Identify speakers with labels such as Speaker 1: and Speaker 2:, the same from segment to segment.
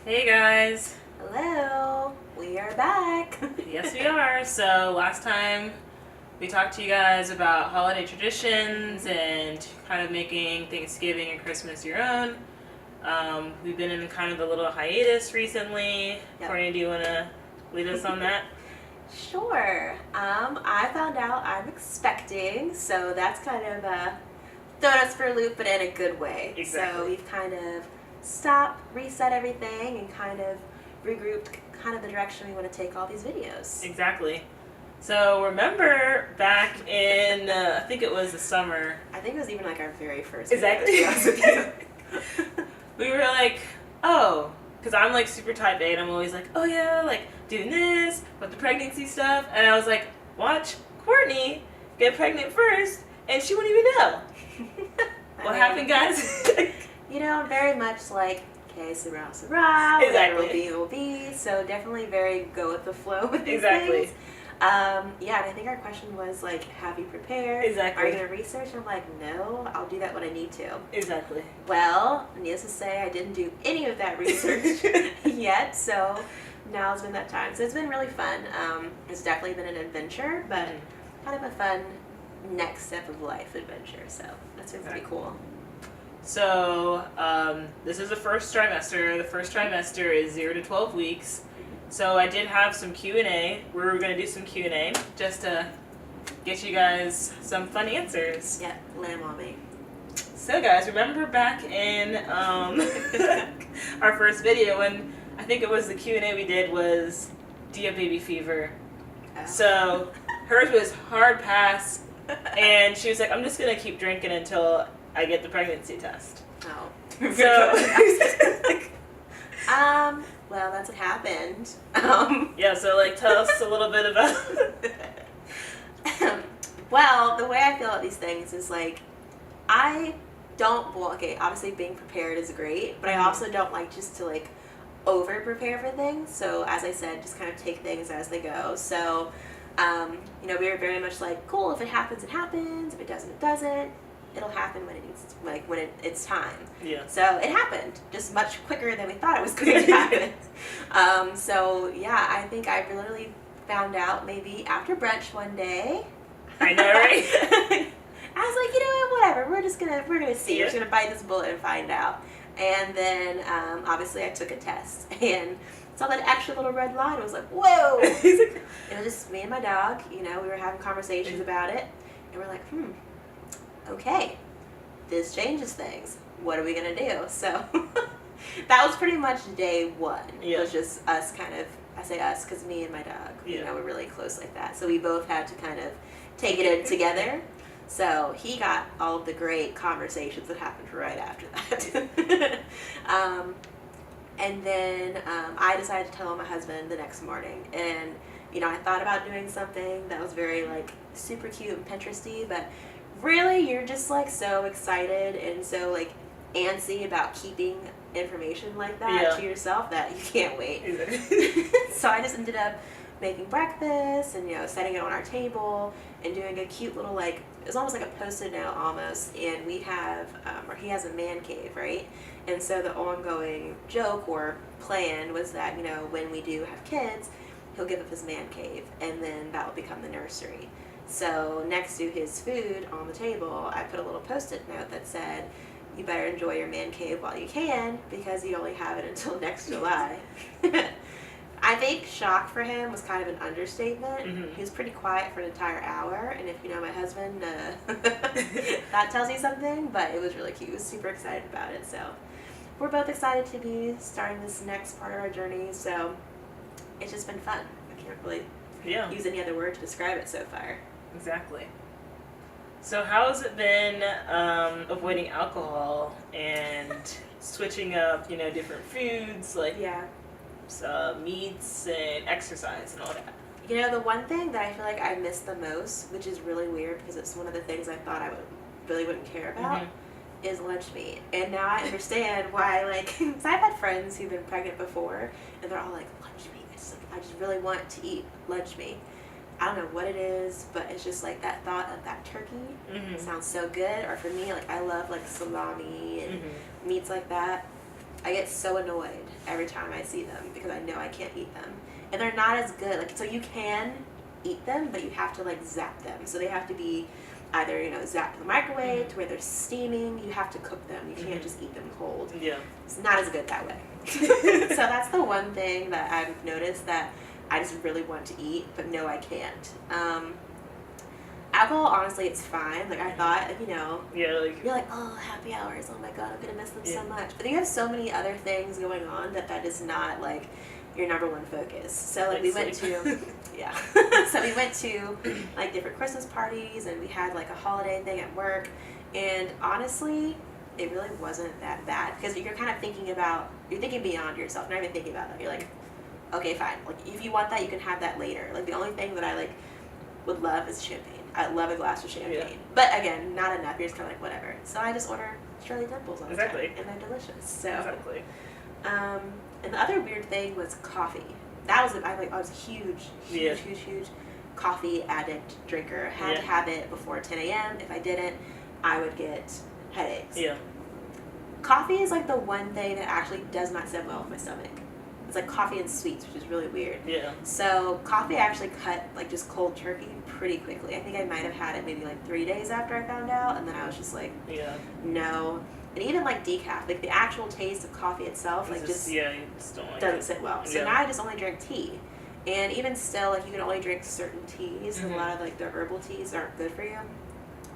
Speaker 1: Hey guys!
Speaker 2: Hello, we are back.
Speaker 1: Yes, we are. So, last time we talked to you guys about holiday traditions and kind of making Thanksgiving and Christmas your own. We've been in kind of a little hiatus recently.
Speaker 2: Yep.
Speaker 1: Courtney, do you want to lead us on that?
Speaker 2: Sure. I found out I'm expecting, so that's kind of thrown us for a loop, but in a good way.
Speaker 1: Exactly.
Speaker 2: So we've kind of stopped, reset everything, and kind of regrouped kind of the direction we want to take all these videos.
Speaker 1: Exactly. So, remember back in, I think it was the summer.
Speaker 2: I think it was even like our very first
Speaker 1: Exactly.
Speaker 2: video, to be honest with you.
Speaker 1: We were like, oh, because I'm like super type A and I'm always like, oh yeah, like doing this with the pregnancy stuff. And I was like, watch Courtney get pregnant first and she wouldn't even know. What happened, guys?
Speaker 2: You know, very much like, okay, surround,
Speaker 1: Exactly.
Speaker 2: whatever will be. So definitely very go with the flow with these
Speaker 1: Exactly.
Speaker 2: things. Yeah, and I think our question was like, have you prepared?
Speaker 1: Exactly.
Speaker 2: Are you going to research? I'm like, no, I'll do that when I need to.
Speaker 1: Exactly.
Speaker 2: Well, needless to say, I didn't do any of that research yet, so now it's been that time. So it's been really fun. It's definitely been an adventure, but kind of a fun next step of life adventure. So that's been pretty cool.
Speaker 1: So, this is the first trimester. The first trimester is 0 to 12 weeks. So I did have some Q&A. We were going to do some Q&A just to get you guys some fun answers.
Speaker 2: Yeah, lay 'em on me.
Speaker 1: So guys, remember back in our first video when I think it was the Q&A we did was, do you have baby fever?
Speaker 2: Oh.
Speaker 1: So hers was hard pass, and she was like, I'm just going to keep drinking until I get the pregnancy test.
Speaker 2: Oh.
Speaker 1: So,
Speaker 2: Well, that's what happened.
Speaker 1: yeah, so like tell us a little bit about
Speaker 2: Well, the way I feel about these things is like, okay, obviously being prepared is great, but I also don't like just to like over prepare for things. So as I said, just kind of take things as they go. So, we were very much like, cool, if it happens, it happens. If it doesn't, it doesn't. It'll happen when it needs to, like when it's time.
Speaker 1: Yeah.
Speaker 2: So it happened, just much quicker than we thought it was going to happen. So yeah, I think I literally found out maybe after brunch one day.
Speaker 1: I know, right?
Speaker 2: I was like, you know what, whatever. We're gonna see.
Speaker 1: Yeah.
Speaker 2: We're just gonna bite this bullet and find out. And then obviously I took a test and saw that extra little red line. I was like, whoa! It was just me and my dog. We were having conversations about it, and we're like, okay, this changes things. What are we gonna do? So that was pretty much day one.
Speaker 1: Yeah.
Speaker 2: It was just us kind of, I say us because me and my dog, we're really close like that. So we both had to kind of take it in together. So he got all of the great conversations that happened right after that. And then I decided to tell my husband the next morning. And, I thought about doing something that was very like super cute and Pinteresty, but really you're just like so excited and so like antsy about keeping information like that to yourself that you can't wait. So I just ended up making breakfast and setting it on our table and doing a cute little like, it's almost like a post-it note almost, and we have or he has a man cave, right? And so the ongoing joke or plan was that when we do have kids, he'll give up his man cave and then that will become the nursery. So next to his food on the table, I put a little post-it note that said, you better enjoy your man cave while you can because you only have it until next July. I think shock for him was kind of an understatement. He was pretty quiet for an entire hour, and if you know my husband, that tells you something, but it was really cute. He was super excited about it, so we're both excited to be starting this next part of our journey, so it's just been fun. I can't really use any other word to describe it so far.
Speaker 1: Exactly. So how has it been avoiding alcohol and switching up, different foods like meats and exercise and all that?
Speaker 2: The one thing that I feel like I miss the most, which is really weird because it's one of the things I thought I really wouldn't care about, is lunch meat. And now I understand why, like, because I've had friends who've been pregnant before, and they're all like, lunch meat. I just really want to eat lunch meat. I don't know what it is, but it's just like that thought of that turkey sounds so good. Or for me, like I love like salami and meats like that. I get so annoyed every time I see them because I know I can't eat them. And they're not as good. Like, so you can eat them, but you have to like zap them. So they have to be either, zapped to the microwave to where they're steaming. You have to cook them. You can't just eat them cold.
Speaker 1: Yeah.
Speaker 2: It's not as good that way. So that's the one thing that I've noticed that I just really want to eat, but no, I can't. Alcohol, honestly, it's fine. Like, I thought,
Speaker 1: Yeah, like...
Speaker 2: You're like, oh, happy hours. Oh, my God, I'm going to miss them so much. But you have so many other things going on that is not, like, your number one focus. So, like we went to... Yeah. So we went to, like, different Christmas parties, and we had, like, a holiday thing at work. And, honestly, it really wasn't that bad. Because you're kind of thinking beyond yourself. Not even thinking about that. You're like, okay, fine. Like, if you want that, you can have that later. Like, the only thing that I, like, would love is champagne. I love a glass of champagne. Yeah. But again, not enough. You're just kind of like, whatever. So I just order Shirley Temples all the time. And they're delicious. So,
Speaker 1: exactly.
Speaker 2: And the other weird thing was coffee. That was, I was a huge coffee addict drinker. Had to have it before 10 a.m. If I didn't, I would get headaches.
Speaker 1: Yeah.
Speaker 2: Coffee is like the one thing that actually does not sit well with my stomach. It's like coffee and sweets, which is really weird.
Speaker 1: Yeah.
Speaker 2: So coffee actually cut like just cold turkey pretty quickly. I think I might have had it maybe like 3 days after I found out, and then I was just like, no. And even like decaf, like the actual taste of coffee itself, like just
Speaker 1: you just don't like
Speaker 2: doesn't sit well. So now I just only drink tea, and even still, like you can only drink certain teas, and a lot of like the herbal teas aren't good for you.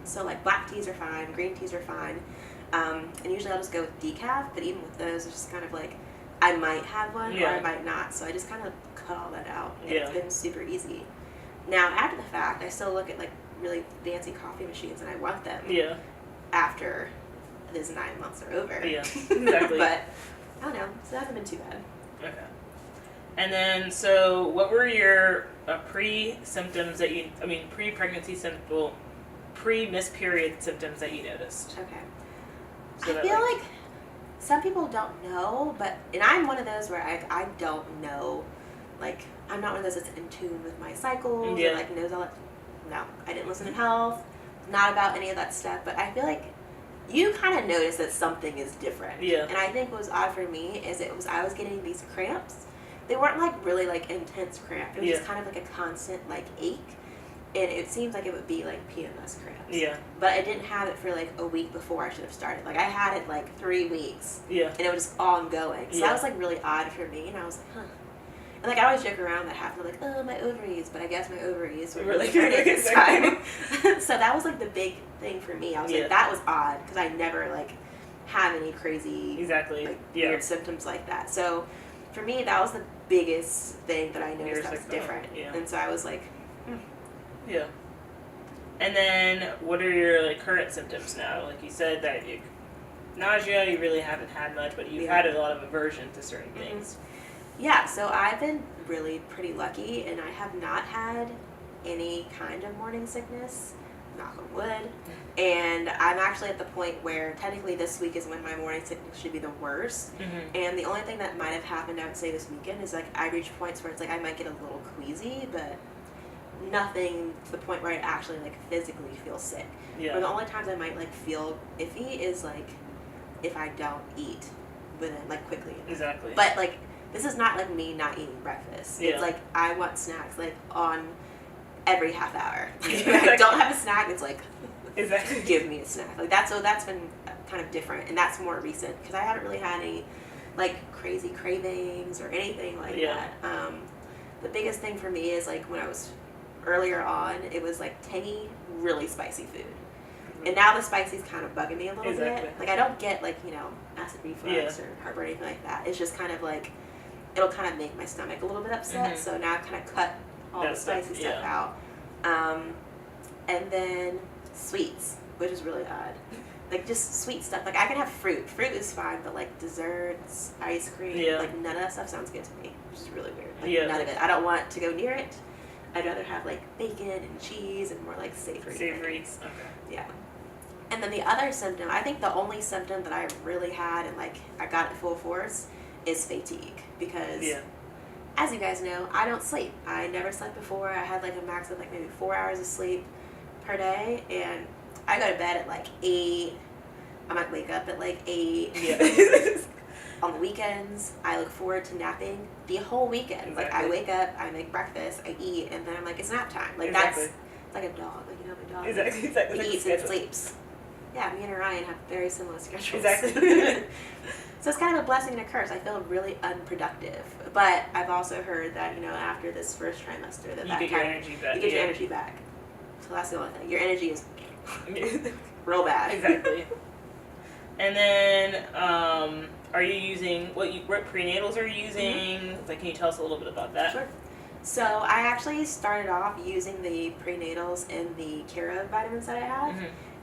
Speaker 2: So like black teas are fine, green teas are fine, and usually I'll just go with decaf. But even with those, it's just kind of like, I might have one or I might not, so I just kind of cut all that out. And it's been super easy. Now, after the fact, I still look at like really fancy coffee machines and I want them. Yeah. After these 9 months are over. Yeah, exactly. But I don't know, so that hasn't been too bad.
Speaker 1: Okay. And then, so what were your pre-symptoms that pre-pregnancy symptoms, well, pre-miss period symptoms that you noticed?
Speaker 2: Okay. So I feel like some people don't know, and I'm one of those where I don't know, like, I'm not one of those that's in tune with my cycles, or, like, knows all that. No, I didn't listen to health, not about any of that stuff, but I feel like you kind of notice that something is different. Yeah. And I think what was odd for me is I was getting these cramps. They weren't, like, really, like, intense cramp. It was just kind of, like, a constant, like, ache. And it seems like it would be, like, PMS cramps. Yeah. But I didn't have it for, like, a week before I should have started. Like, I had it, like, 3 weeks. Yeah. And it was just ongoing. So that was, like, really odd for me. And I was like, huh. And, like, I always joke around that half, like, oh, my ovaries. But I guess my ovaries were really hurting this time. So that was, like, the big thing for me. I was like, that was odd. Because I never, like, have any crazy, like, weird symptoms like that. So for me, that was the biggest thing that I noticed that was different. Yeah. And so I was like,
Speaker 1: yeah. And then, what are your like current symptoms now? Like you said that nausea, you really haven't had much, but you've had a lot of aversion to certain things.
Speaker 2: Yeah, so I've been really pretty lucky, and I have not had any kind of morning sickness, knock on wood. And I'm actually at the point where technically this week is when my morning sickness should be the worst. And the only thing that might have happened, I would say, this weekend is like I reach points where it's like I might get a little queasy, but nothing to the point where I actually like physically feel sick. Yeah. Or the only times I might like feel iffy is like if I don't eat within like quickly enough. Exactly. But like this is not like me not eating breakfast. Yeah. It's like I want snacks like on every half hour. If I don't have a snack, it's like give me a snack. Like that's been kind of different, and that's more recent because I haven't really had any like crazy cravings or anything like that. The biggest thing for me is like when I was earlier on, it was like tangy, really spicy food. And now the spicy's kind of bugging me a little bit. Like I don't get like, acid reflux or heartburn or anything like that. It's just kind of like, it'll kind of make my stomach a little bit upset. So now I've kind of cut all the spicy stuff out. And then sweets, which is really odd. Like just sweet stuff. Like I can have fruit. Fruit is fine, but like desserts, ice cream, like none of that stuff sounds good to me, which is really weird. Like none of it. I don't want to go near it. I'd rather have like bacon and cheese and more like savory. Things. Okay. Yeah. And then the other symptom, I think the only symptom that I really had and like I got it full force is fatigue because as you guys know, I don't sleep. I never slept before. I had like a max of like maybe 4 hours of sleep per day, and I go to bed at like 8. I might wake up at like 8. Yeah. On the weekends, I look forward to napping the whole weekend.
Speaker 1: Exactly.
Speaker 2: Like, I wake up, I make breakfast, I eat, and then I'm like, it's nap time. Like,
Speaker 1: Exactly.
Speaker 2: that's it's like a dog. Like, you know, my dog
Speaker 1: Exactly.
Speaker 2: he eats and sleeps. Yeah, me and Orion have very similar schedules.
Speaker 1: Exactly.
Speaker 2: So it's kind of a blessing and a curse. I feel really unproductive. But I've also heard that, you know, after this first trimester,
Speaker 1: You get your energy back.
Speaker 2: You get your energy back. So that's the only thing. Your energy is real bad.
Speaker 1: Exactly. And then, are you using what prenatals are you using? Like, can you tell us a little bit about that?
Speaker 2: Sure. So I actually started off using the prenatals and the Cara vitamins that I have.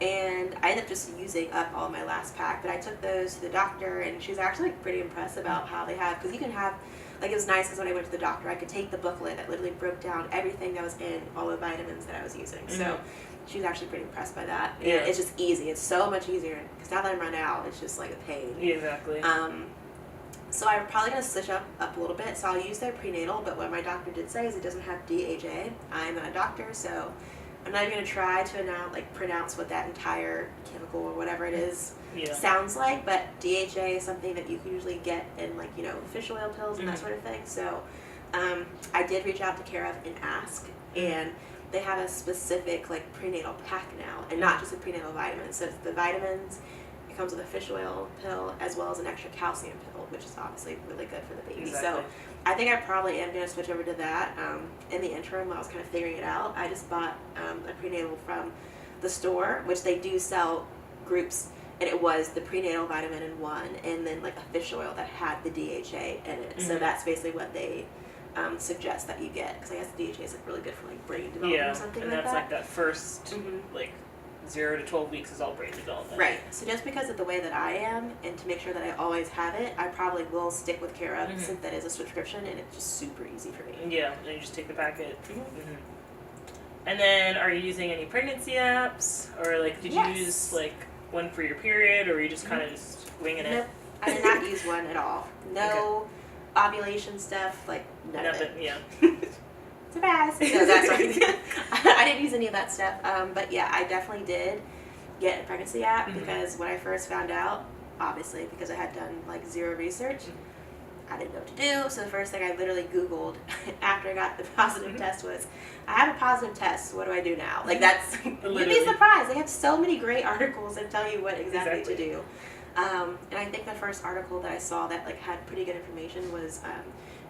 Speaker 2: And I ended up just using up all my last pack, but I took those to the doctor, and she was actually pretty impressed about how they have, because you can have, like, it was nice because when I went to the doctor, I could take the booklet that literally broke down everything that was in all the vitamins that I was using. So she was actually pretty impressed by that. And it's just easy. It's so much easier, because now that I'm run out, it's just like a pain.
Speaker 1: Exactly.
Speaker 2: So I'm probably going to switch up a little bit. So I'll use their prenatal, but what my doctor did say is it doesn't have DHA. I'm not a doctor, so I'm not even going to try to pronounce what that entire chemical or whatever it is sounds like, but DHA is something that you can usually get in, like, you know, fish oil pills and that sort of thing. So I did reach out to Cara and ask, and they have a specific, like, prenatal pack now, and not just a prenatal vitamin. So it's the vitamins, it comes with a fish oil pill, as well as an extra calcium pill, which is obviously really good for the baby.
Speaker 1: Exactly.
Speaker 2: So I think I probably am going to switch over to that. In the interim, while I was kind of figuring it out, I just bought a prenatal from the store, which they do sell groups, and it was the prenatal vitamin in one, and then, like, a fish oil that had the DHA in it. So that's basically what they suggest that you get, because I guess the DHA is, like, really good for, like, brain development or something like that.
Speaker 1: And that's like that first like 0 to 12 weeks is all brain development.
Speaker 2: Right. So just because of the way that I am, and to make sure that I always have it, I probably will stick with Cara since that is a subscription, and it's just super easy for me.
Speaker 1: Yeah, and you just take the packet. And then, are you using any pregnancy apps, or, like, did you use, like, one for your period, or are you just kind of just winging it?
Speaker 2: Nope. I did not use one at all. No ovulation stuff, like, none of it.
Speaker 1: Yeah.
Speaker 2: Surprise! No, that's right. I didn't use any of that stuff. But yeah, I definitely did get a pregnancy app because when I first found out, obviously because I had done, like, zero research, I didn't know what to do. So the first thing I literally Googled after I got the positive test was, I have a positive test, what do I do now? Like, that's, you'd be surprised. They have so many great articles that tell you what exactly to do. And I think the first article that I saw that, like, had pretty good information was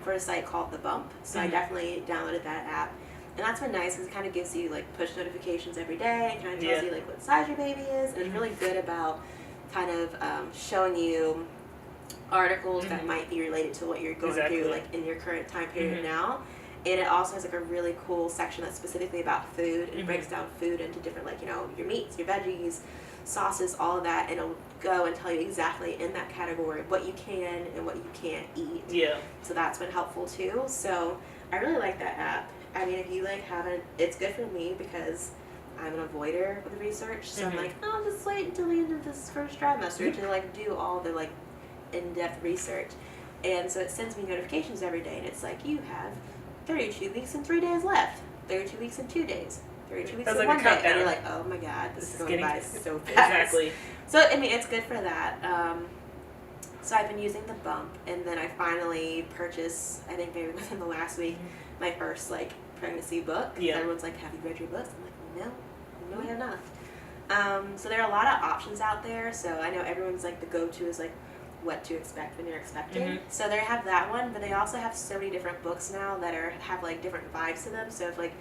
Speaker 2: for a site called The Bump. So I definitely downloaded that app. And that's been nice because it kind of gives you, like, push notifications every day and kind of tells you, like, what size your baby is. And it's really good about kind of showing you articles that might be related to what you're going through, like, in your current time period now. And it also has, like, a really cool section that's specifically about food. It breaks down food into different, like, you know, your meats, your veggies, sauces, all of that, and it'll go and tell you exactly in that category what you can and what you can't eat.
Speaker 1: Yeah.
Speaker 2: So that's been helpful too. So I really like that app. I mean, if you, like, haven't, it's good for me because I'm an avoider with research. So I'm like, oh, I'll just wait until the end of this first trimester to, like, do all the, like, in-depth research. And so it sends me notifications every day, and it's like, you have 32 weeks and 3 days left, 32 weeks and 2 days, 32 weeks and
Speaker 1: like
Speaker 2: 1
Speaker 1: a
Speaker 2: day,
Speaker 1: countdown.
Speaker 2: and you're like, oh my god, this is going by so fast.
Speaker 1: Exactly.
Speaker 2: So, I mean, it's good for that. So I've been using the Bump, and then I finally purchased, I think maybe within the last week, my first, like, pregnancy book. Everyone's like, have you read your books? I'm like, no, I have not. So there are a lot of options out there. So I know everyone's, like, the go-to is, like, what to expect when you're expecting. So they have that one, but they also have so many different books now that have, like, different vibes to them. So if, like,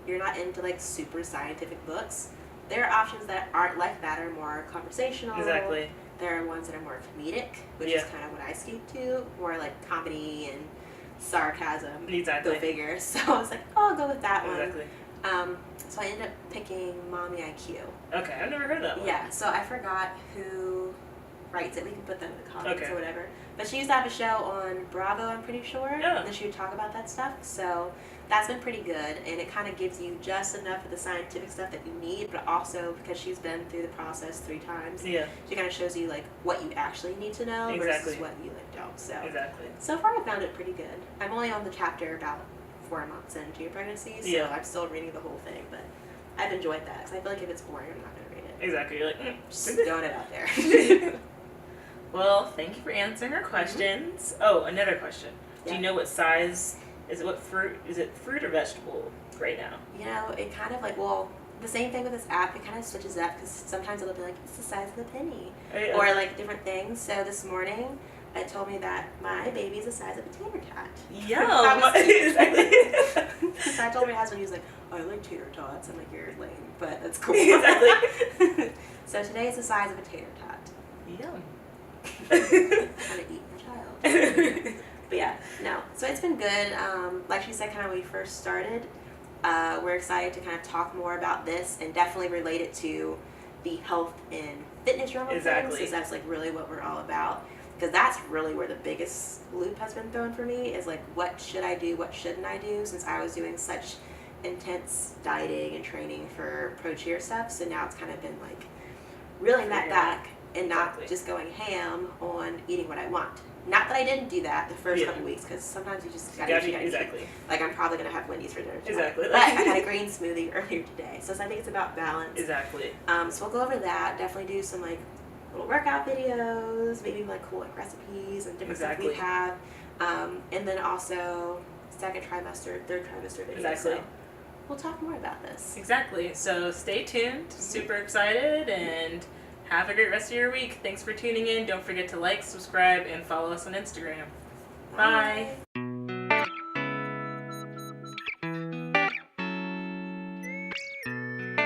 Speaker 2: you're not into, like, super scientific books, there are options that aren't like that, are more conversational.
Speaker 1: Exactly.
Speaker 2: There are ones that are more comedic, which is kind of what I skew to, more like comedy and sarcasm.
Speaker 1: Exactly.
Speaker 2: Go figure. So I was like, oh, I'll go with that one.
Speaker 1: Exactly.
Speaker 2: So I ended up picking Mommy IQ.
Speaker 1: Okay, I've never heard that one.
Speaker 2: Yeah, so I forgot who writes it. We can put them in the comments or whatever. But she used to have a show on Bravo, I'm pretty sure.
Speaker 1: Yeah.
Speaker 2: And then she would talk about that stuff. So that's been pretty good. And it kind of gives you just enough of the scientific stuff that you need, but also because she's been through the process 3 times, she kind of shows you, like, what you actually need to know versus what you, like, don't. So so far I found it pretty good. I'm only on the chapter about 4 months into your pregnancy, so I'm still reading the whole thing, but I've enjoyed that because I feel like if it's boring, I'm not going to read it.
Speaker 1: Exactly. You're like,
Speaker 2: just throwing it out there.
Speaker 1: Well, thank you for answering our questions. Oh, another question. Do
Speaker 2: Yeah.
Speaker 1: you know what size, what fruit, is it fruit or vegetable right now?
Speaker 2: You know, it kind of like, well, the same thing with this app, it kind of switches up because sometimes it'll be like, it's the size of a penny.
Speaker 1: Oh, yeah.
Speaker 2: Or like different things. So this morning, it told me that my baby's the size of a tater tot.
Speaker 1: Yum! Exactly.
Speaker 2: So I told my husband, he was like, oh, I like tater tots. I'm like, you're lame, but that's cool.
Speaker 1: Exactly.
Speaker 2: So today is the size of a tater tot.
Speaker 1: Yum.
Speaker 2: I'm gonna eat your child. But yeah, no. So it's been good. Like she said, kind of when we first started, we're excited to kind of talk more about this and definitely relate it to the health and fitness realm of
Speaker 1: Exactly.
Speaker 2: things, because that's like really what we're all about. Because that's really where the biggest loop has been thrown for me, is like, what should I do, what shouldn't I do, since I was doing such intense dieting and training for pro cheer stuff. So now it's kind of been like reeling that back and not
Speaker 1: Exactly.
Speaker 2: just going ham on eating what I want. Not that I didn't do that the first
Speaker 1: Yeah.
Speaker 2: couple weeks, because sometimes you just gotta eat.
Speaker 1: Exactly.
Speaker 2: Like, I'm probably gonna have Wendy's for dinner tonight.
Speaker 1: Exactly.
Speaker 2: But I had a green smoothie earlier today, so I think it's about balance.
Speaker 1: Exactly.
Speaker 2: So we'll go over that. Definitely do some like little workout videos, maybe like cool like recipes and different stuff we
Speaker 1: Exactly.
Speaker 2: have, and then also second trimester, third trimester videos.
Speaker 1: Exactly.
Speaker 2: So we'll talk more about this.
Speaker 1: Exactly. So stay tuned. Super excited, and have a great rest of your week. Thanks for tuning in. Don't forget to like, subscribe, and follow us on Instagram. Bye.